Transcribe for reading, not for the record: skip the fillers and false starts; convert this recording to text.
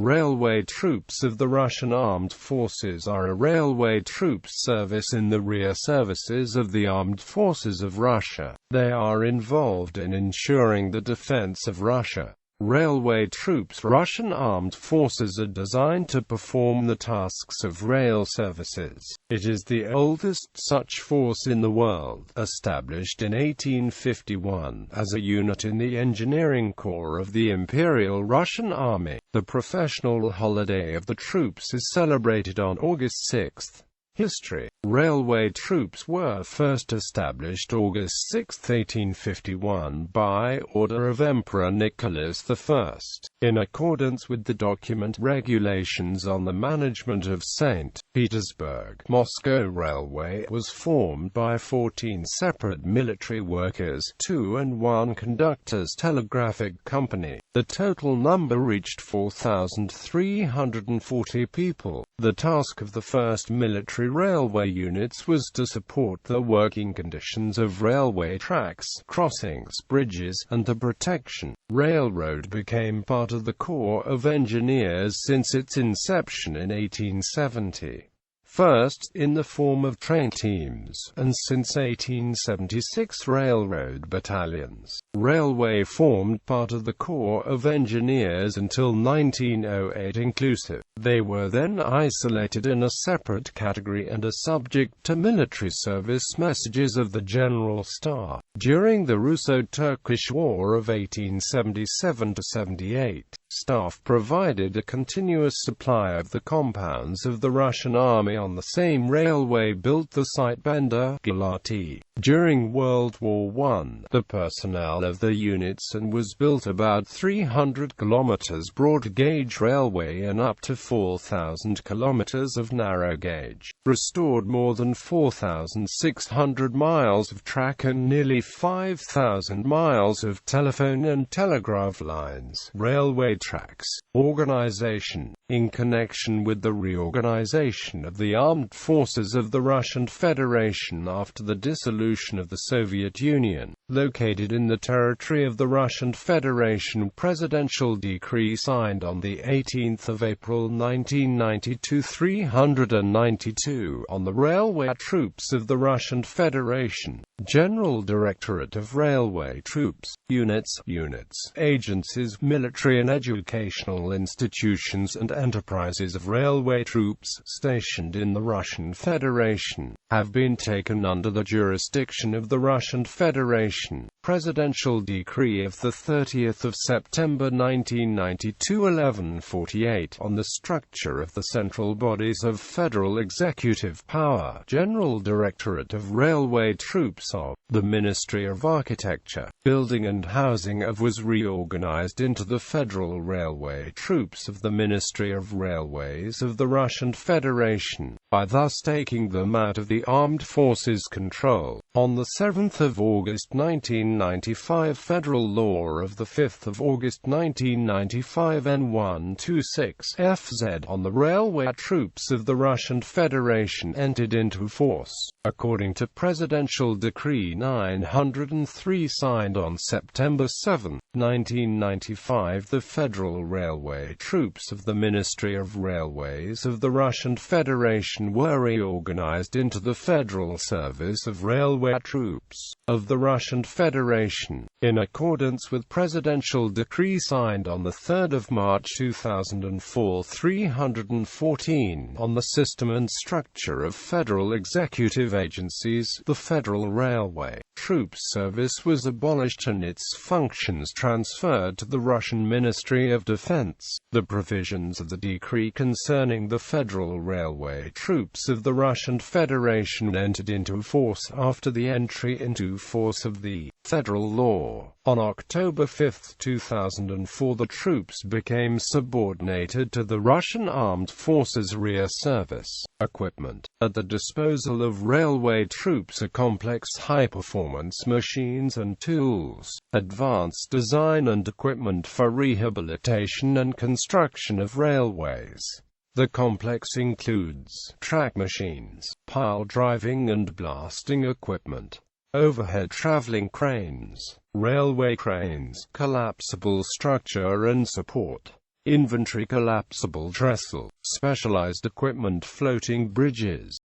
Railway troops of the Russian Armed Forces are a railway troops service in the rear services of the Armed Forces of Russia. They are involved in ensuring the defense of Russia. Railway troops Russian Armed Forces are designed to perform the tasks of rail services. It is the oldest such force in the world, established in 1851 as a unit in the engineering corps of the Imperial Russian Army. The professional holiday of the troops is celebrated on August 6. History. Railway troops were first established August 6, 1851 by order of Emperor Nicholas I, in accordance with the document Regulations on the Management of St. Petersburg. Moscow Railway was formed by 14 separate military workers, 2 and 1 conductors telegraphic company. The total number reached 4,340 people. The task of the first military railway units was to support the working conditions of railway tracks, crossings, bridges, and the protection. Railroad became part of the Corps of Engineers since its inception in 1870. First, in the form of train teams, and since 1876 railroad battalions. Railway formed part of the Corps of Engineers until 1908 inclusive. They were then isolated in a separate category and are subject to military service messages of the General Staff. During the Russo-Turkish War of 1877–78, Staff provided a continuous supply of the compounds of the Russian Army on the same railway built the site Bender Galati. During World War I, the personnel of the units and was built about 300 kilometers broad gauge railway and up to 4,000 kilometers of narrow gauge, restored more than 4,600 miles of track and nearly 5,000 miles of telephone and telegraph lines. Railway tracks. Organization. In connection with the reorganization of the armed forces of the Russian Federation after the dissolution of the Soviet Union, located in the territory of the Russian Federation, presidential decree signed on the 18th of April 1992 392 on the railway troops of the Russian Federation. General Directorate of Railway Troops. Units, agencies, military and educational institutions and enterprises of railway troops stationed in the Russian Federation have been taken under the jurisdiction of the Russian Federation. Presidential Decree of 30 September 1992 1148 on the structure of the central bodies of federal executive power. General Directorate of Railway Troops of the Ministry of Architecture, Building and Housing of was reorganized into the Federal Railway Troops of the Ministry of Railways of the Russian Federation, by thus taking them out of the Armed Forces control. On 7 August 1995 Federal Law of 5 August 1995 N126 FZ on the railway troops of the Russian Federation entered into force. According to Presidential Decree 903 signed on September 7, 1995, the Federal Railway Troops of the Ministry of Railways of the Russian Federation were reorganized into the Federal Service of Railway Troops of the Russian Federation, in accordance with Presidential Decree signed on 3 March 2004 314 on the system and structure of federal executive agencies. The Federal Railway Troops Service was abolished and its functions transferred to the Russian Ministry of Defense. The provisions of the decree concerning the Federal Railway Troops of the Russian Federation entered into force after the entry into force of the federal law. On October 5, 2004, the troops became subordinated to the Russian Armed Forces Rear Service. Equipment. At the disposal of railway troops are complex high-performance machines and tools, advanced design and equipment for rehabilitation and construction of railways. The complex includes track machines, pile driving and blasting equipment, overhead traveling cranes, railway cranes, collapsible structure and support, infantry collapsible trestle, specialized equipment floating bridges.